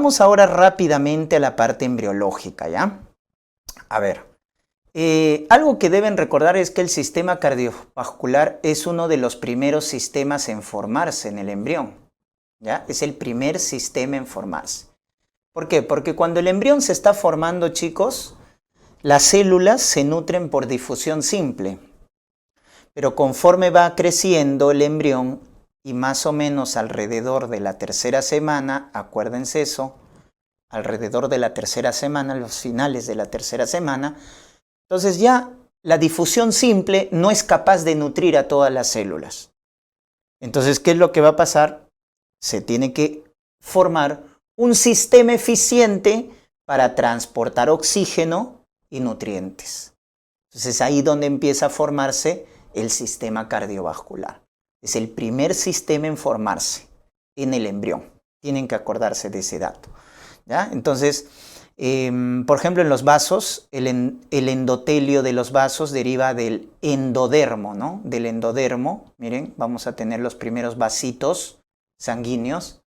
vamos ahora rápidamente a la parte embriológica, ¿ya? A ver, algo que deben recordar es que el sistema cardiovascular es uno de los primeros sistemas en formarse en el embrión, ¿ya? Es el primer sistema en formarse. ¿Por qué? Porque cuando el embrión se está formando, chicos, las células se nutren por difusión simple. Pero conforme va creciendo el embrión y más o menos alrededor de la tercera semana, acuérdense eso, alrededor de la tercera semana, los finales de la tercera semana, entonces ya la difusión simple no es capaz de nutrir a todas las células. Entonces, ¿qué es lo que va a pasar? Se tiene que formar un sistema eficiente para transportar oxígeno y nutrientes. Entonces, es ahí donde empieza a formarse el sistema cardiovascular. Es el primer sistema en formarse en el embrión. Tienen que acordarse de ese dato, ¿ya? Entonces, por ejemplo, en los vasos, el endotelio de los vasos deriva del endodermo, ¿no? Del endodermo, miren, vamos a tener los primeros vasitos sanguíneos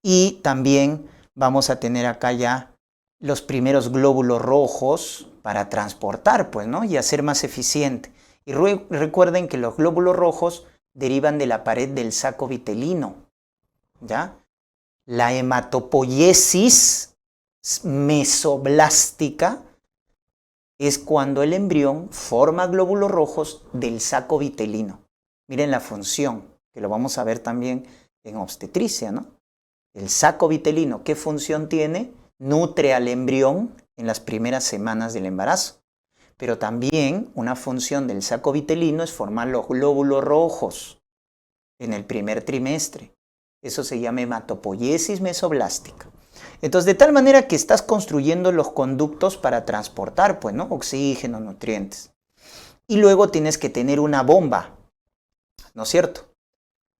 y también vamos a tener acá ya los primeros glóbulos rojos para transportar, pues, ¿no? Y hacer más eficiente. Y recuerden que los glóbulos rojos derivan de la pared del saco vitelino, ¿ya? La hematopoiesis mesoblástica es cuando el embrión forma glóbulos rojos del saco vitelino. Miren la función, que lo vamos a ver también en obstetricia, ¿no? El saco vitelino, ¿qué función tiene? Nutre al embrión en las primeras semanas del embarazo. Pero también una función del saco vitelino es formar los glóbulos rojos en el primer trimestre. Eso se llama hematopoiesis mesoblástica. Entonces, de tal manera que estás construyendo los conductos para transportar, pues, ¿no? Oxígeno, nutrientes. Y luego tienes que tener una bomba, ¿no es cierto?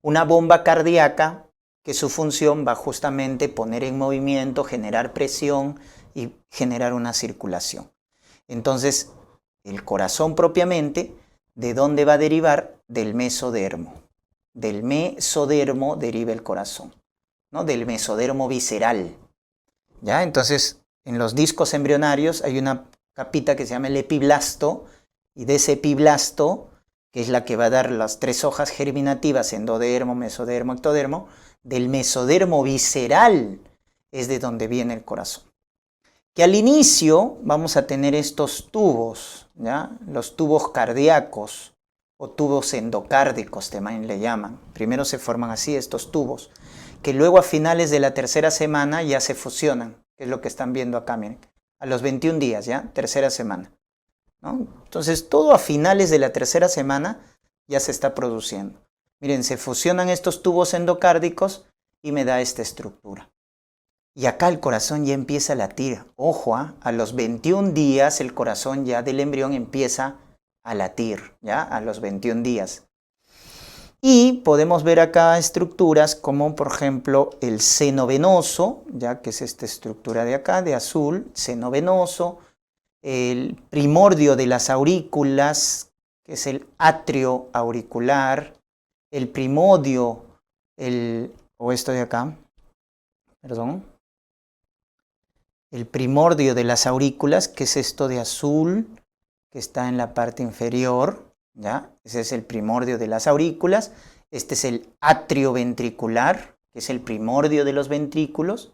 Una bomba cardíaca que su función va justamente poner en movimiento, generar presión y generar una circulación. Entonces, el corazón propiamente, ¿de dónde va a derivar? Del mesodermo. Del mesodermo deriva el corazón, ¿no? Del mesodermo visceral, ¿ya? Entonces, en los discos embrionarios hay una capita que se llama el epiblasto, y de ese epiblasto, que es la que va a dar las tres hojas germinativas, endodermo, mesodermo, ectodermo, del mesodermo visceral es de donde viene el corazón. Que al inicio vamos a tener estos tubos, ¿ya? Los tubos cardíacos o tubos endocárdicos también le llaman. Primero se forman así estos tubos, que luego a finales de la tercera semana ya se fusionan, que es lo que están viendo acá, miren, a los 21 días, ¿ya? Tercera semana, ¿no? Entonces todo a finales de la tercera semana ya se está produciendo. Miren, se fusionan estos tubos endocárdicos y me da esta estructura. Y acá el corazón ya empieza a latir. Ojo, a los 21 días el corazón ya del embrión empieza a latir, ¿ya? A los 21 días. Y podemos ver acá estructuras como, por ejemplo, el seno venoso, ya que es esta estructura de acá, de azul, seno venoso, el primordio de las aurículas, que es el atrio auricular, el primodio, o esto de acá, perdón, el primordio de las aurículas, que es esto de azul, que está en la parte inferior, ¿ya? Ese es el primordio de las aurículas. Este es el atrio ventricular, que es el primordio de los ventrículos,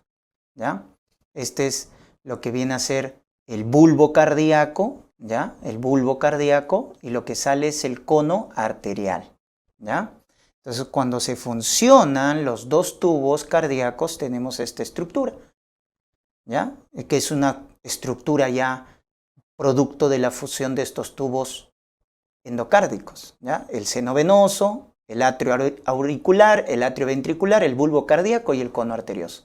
¿ya? Este es lo que viene a ser el bulbo cardíaco, ¿ya? El bulbo cardíaco, y lo que sale es el cono arterial, ¿ya? Entonces, cuando se funcionan los dos tubos cardíacos, tenemos esta estructura, ¿ya? Que es una estructura ya producto de la fusión de estos tubos endocárdicos, ¿ya? El seno venoso, el atrio auricular, el atrio ventricular, el bulbo cardíaco y el cono arterioso.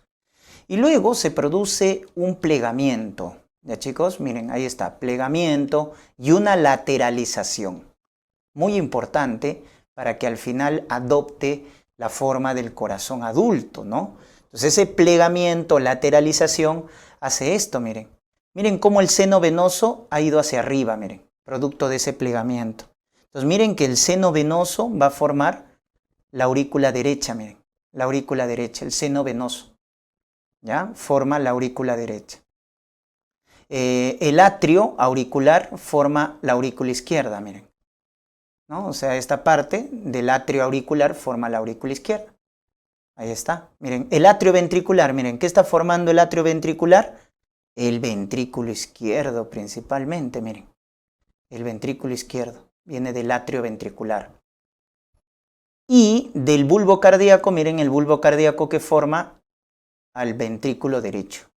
Y luego se produce un plegamiento, ¿ya, chicos? Miren, ahí está, plegamiento y una lateralización. Muy importante para que al final adopte la forma del corazón adulto, ¿no? Entonces ese plegamiento, lateralización, hace esto, miren. Miren cómo el seno venoso ha ido hacia arriba, miren, producto de ese plegamiento. Entonces miren que el seno venoso va a formar la aurícula derecha, miren, la aurícula derecha, el seno venoso. ¿ya? Forma la aurícula derecha. El atrio auricular forma la aurícula izquierda, miren, ¿no? O sea, esta parte del atrio auricular forma la aurícula izquierda. Ahí está, miren, el atrio ventricular, miren, ¿qué está formando el atrio ventricular? El ventrículo izquierdo principalmente, miren, el ventrículo izquierdo viene del atrio ventricular. Y del bulbo cardíaco, miren, el bulbo cardíaco que forma al ventrículo derecho,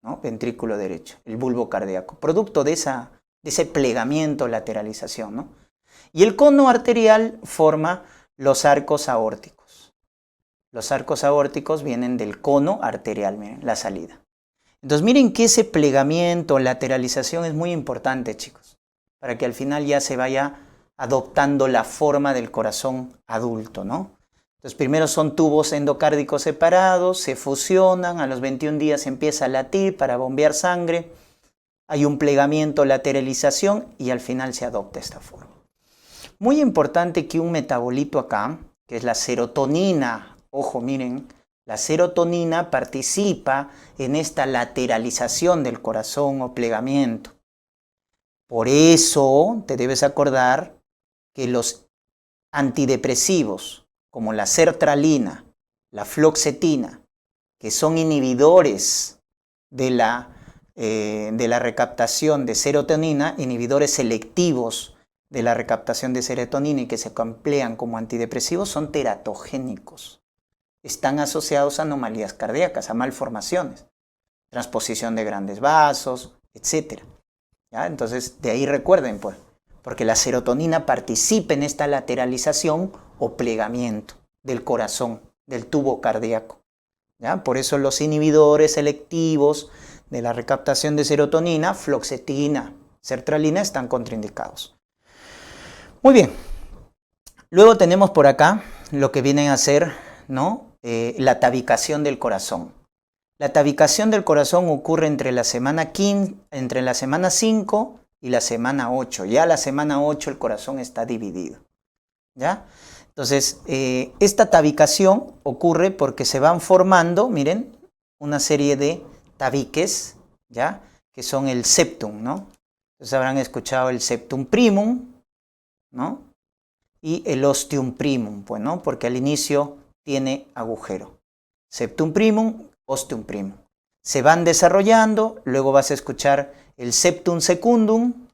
¿no? Ventrículo derecho, el bulbo cardíaco, producto de ese plegamiento, lateralización, ¿no? Y el cono arterial forma los arcos aórticos. Los arcos aórticos vienen del cono arterial, miren, la salida. Entonces miren que ese plegamiento, lateralización es muy importante, chicos, para que al final ya se vaya adoptando la forma del corazón adulto, ¿no? Entonces primero son tubos endocárdicos separados, se fusionan, a los 21 días empieza a latir para bombear sangre, hay un plegamiento, lateralización y al final se adopta esta forma. Muy importante que un metabolito acá, que es la serotonina, ojo, miren, la serotonina participa en esta lateralización del corazón o plegamiento. Por eso te debes acordar que los antidepresivos, como la sertralina, la fluoxetina, que son inhibidores de la recaptación de serotonina, inhibidores selectivos de la recaptación de serotonina y que se emplean como antidepresivos, son teratogénicos. Están asociados a anomalías cardíacas, a malformaciones, transposición de grandes vasos, etc. ¿Ya? Entonces, de ahí recuerden, pues, porque la serotonina participa en esta lateralización o plegamiento del corazón, del tubo cardíaco. ¿Ya? Por eso los inhibidores selectivos de la recaptación de serotonina, fluoxetina, sertralina, están contraindicados. Muy bien. Luego tenemos por acá lo que vienen a ser, ¿no? La tabicación del corazón. La tabicación del corazón ocurre entre la semana 5 y la semana 8. Ya la semana 8 el corazón está dividido. ¿Ya? Entonces, esta tabicación ocurre porque se van formando, miren, una serie de tabiques, ¿ya? Que son el septum, ¿no? Entonces habrán escuchado el septum primum, ¿no? Y el ostium primum, pues, ¿no? Porque al inicio tiene agujero. Septum primum, ostium primum. Se van desarrollando, luego vas a escuchar el septum secundum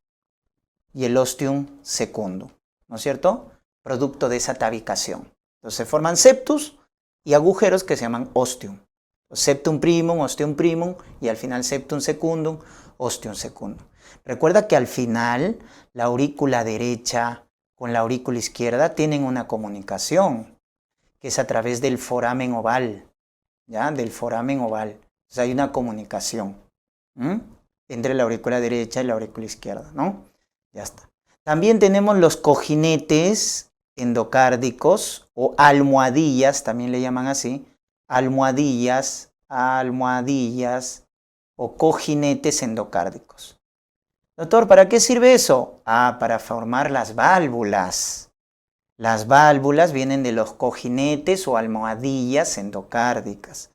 y el ostium secundum, ¿no es cierto? Producto de esa tabicación. Entonces se forman septus y agujeros que se llaman ostium. Septum primum, ostium primum y al final septum secundum, ostium secundum. Recuerda que al final la aurícula derecha con la aurícula izquierda tienen una comunicación que es a través del foramen oval, ¿ya? Del foramen oval. Entonces hay una comunicación entre la aurícula derecha y la aurícula izquierda, ¿no? Ya está. También tenemos los cojinetes endocárdicos o almohadillas, también le llaman así, almohadillas o cojinetes endocárdicos. Doctor, ¿para qué sirve eso? Para formar las válvulas. Las válvulas vienen de los cojinetes o almohadillas endocárdicas,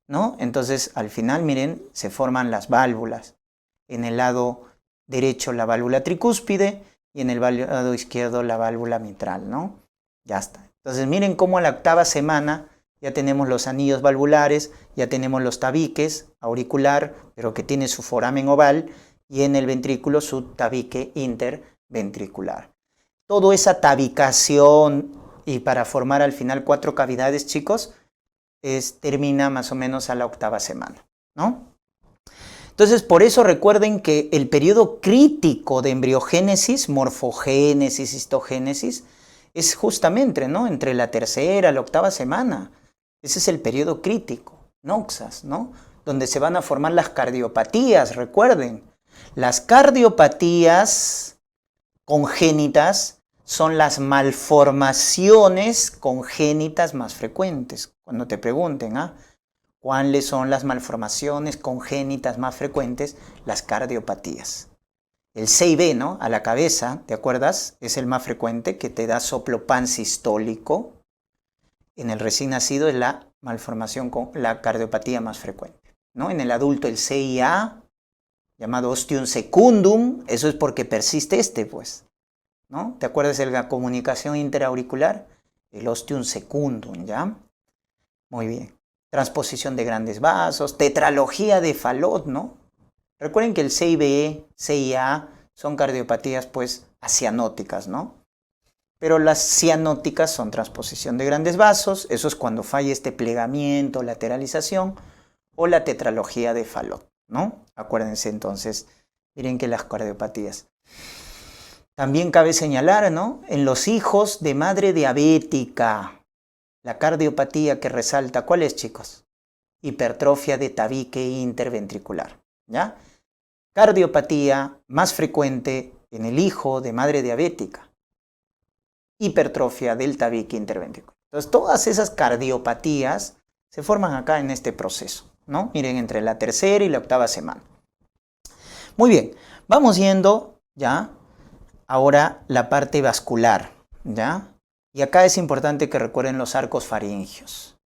¿no? Entonces, al final, miren, se forman las válvulas. En el lado derecho la válvula tricúspide y en el lado izquierdo la válvula mitral, ¿no? Ya está. Entonces, miren cómo a la 8ª semana ya tenemos los anillos valvulares, ya tenemos los tabiques auricular, pero que tiene su foramen oval, y en el ventrículo su tabique interventricular. Toda esa tabicación y para formar al final 4 cavidades, chicos, termina más o menos a la 8ª semana, ¿no? Entonces, por eso recuerden que el periodo crítico de embriogénesis, morfogénesis, histogénesis, es justamente, ¿no? Entre la 3ª y la 8ª semana. Ese es el periodo crítico, noxas, ¿no? Donde se van a formar las cardiopatías, recuerden. Las cardiopatías congénitas son las malformaciones congénitas más frecuentes. Cuando te pregunten, ¿cuáles son las malformaciones congénitas más frecuentes? Las cardiopatías. El CIB, ¿no? A la cabeza, ¿te acuerdas? Es el más frecuente, que te da soplo pansistólico. En el recién nacido es la malformación con la cardiopatía más frecuente. ¿no? En el adulto el CIA, llamado ostium secundum, eso es porque persiste pues, ¿no? ¿Te acuerdas de la comunicación interauricular? El ostium secundum, ¿ya? Muy bien. Transposición de grandes vasos, tetralogía de Fallot, ¿no? Recuerden que el CIBE, CIA son cardiopatías, pues, acianóticas, ¿no? Pero las cianóticas son transposición de grandes vasos, eso es cuando falla este plegamiento, lateralización, o la tetralogía de Fallot, ¿no? Acuérdense entonces, miren que las cardiopatías. También cabe señalar, ¿no? En los hijos de madre diabética, la cardiopatía que resalta, ¿cuál es, chicos? Hipertrofia de tabique interventricular, ¿ya? Cardiopatía más frecuente en el hijo de madre diabética. Hipertrofia del tabique interventricular. Entonces, todas esas cardiopatías se forman acá en este proceso, ¿no? Miren, entre la tercera y la octava semana. Muy bien, vamos yendo ya ahora la parte vascular, ¿ya? Y acá es importante que recuerden los arcos faringios,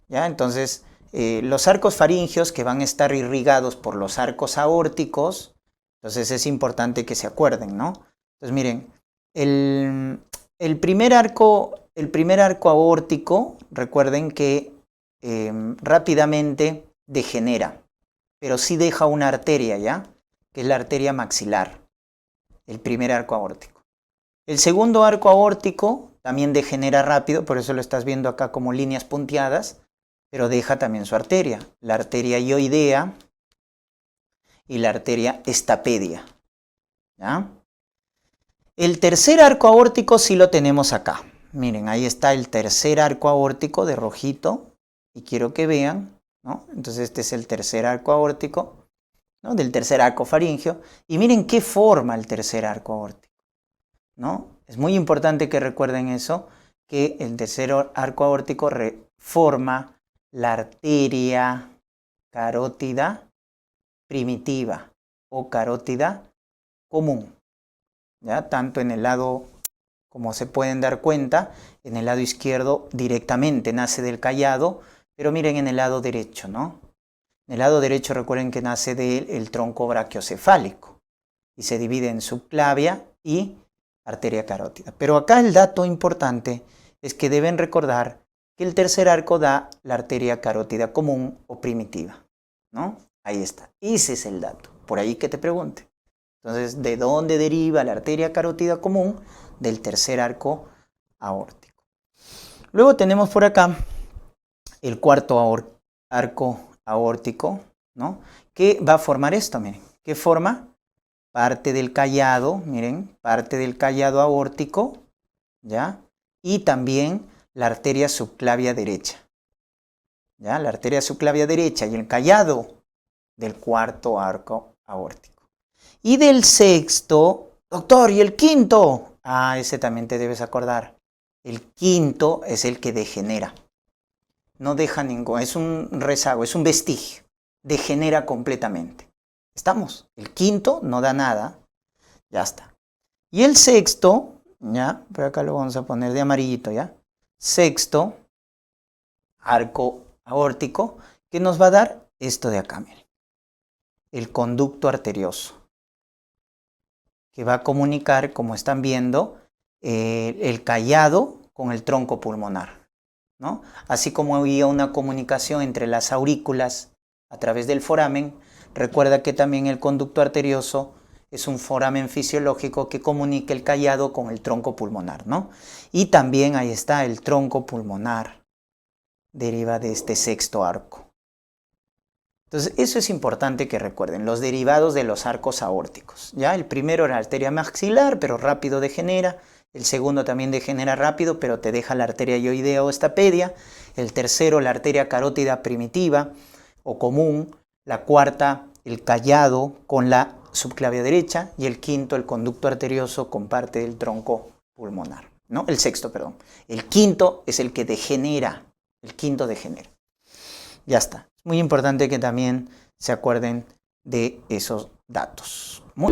¿ya? Entonces, los arcos faringios que van a estar irrigados por los arcos aórticos, entonces es importante que se acuerden, ¿no? Entonces, miren, el primer arco aórtico, recuerden que rápidamente degenera, pero sí deja una arteria, ¿ya? Que es la arteria maxilar, el primer arco aórtico. El segundo arco aórtico también degenera rápido, por eso lo estás viendo acá como líneas punteadas, pero deja también su arteria, la arteria ioidea y la arteria estapedia, ¿ya? El tercer arco aórtico sí lo tenemos acá. Miren, ahí está el tercer arco aórtico de rojito, y quiero que vean, ¿no? Entonces este es el tercer arco aórtico, ¿no? Del tercer arco faríngeo, y miren qué forma el tercer arco aórtico, ¿no? Es muy importante que recuerden eso, que el tercer arco aórtico forma la arteria carótida primitiva o carótida común, ¿ya? Tanto en el lado, como se pueden dar cuenta, en el lado izquierdo directamente nace del callado, pero miren en el lado derecho, ¿no? En el lado derecho recuerden que nace del tronco brachiocefálico y se divide en subclavia y arteria carótida. Pero acá el dato importante es que deben recordar que el tercer arco da la arteria carótida común o primitiva, ¿no? Ahí está. Ese es el dato. Por ahí que te pregunte. Entonces, ¿de dónde deriva la arteria carótida común? Del tercer arco aórtico. Luego tenemos por acá el cuarto arco aórtico, ¿no? Que va a formar esto, miren. ¿Qué forma? Parte del callado, miren, parte del callado aórtico, ¿ya? Y también la arteria subclavia derecha, ¿ya? La arteria subclavia derecha y el callado del cuarto arco aórtico. Y del sexto, doctor, ¿y el quinto? Ah, ese también te debes acordar. El quinto es el que degenera. No deja ningún, es un rezago, es un vestigio. Degenera completamente. ¿Estamos? El quinto no da nada. Ya está. Y el sexto, ya, por acá lo vamos a poner de amarillito, ya. Sexto, arco aórtico, que nos va a dar esto de acá, miren. El conducto arterioso, que va a comunicar, como están viendo, el callado con el tronco pulmonar, ¿no? Así como había una comunicación entre las aurículas a través del foramen, recuerda que también el conducto arterioso es un foramen fisiológico que comunica el callado con el tronco pulmonar, ¿no? Y también ahí está el tronco pulmonar, deriva de este sexto arco. Entonces, eso es importante que recuerden, los derivados de los arcos aórticos, ¿ya? El primero era la arteria maxilar, pero rápido degenera. El segundo también degenera rápido, pero te deja la arteria ioidea o estapedia. El tercero, la arteria carótida primitiva o común. La cuarta, el callado con la subclavia derecha. Y el quinto, el conducto arterioso con parte del tronco pulmonar, ¿no? El sexto, perdón. El quinto es el que degenera. El quinto degenera. Ya está. Es muy importante que también se acuerden de esos datos. Muy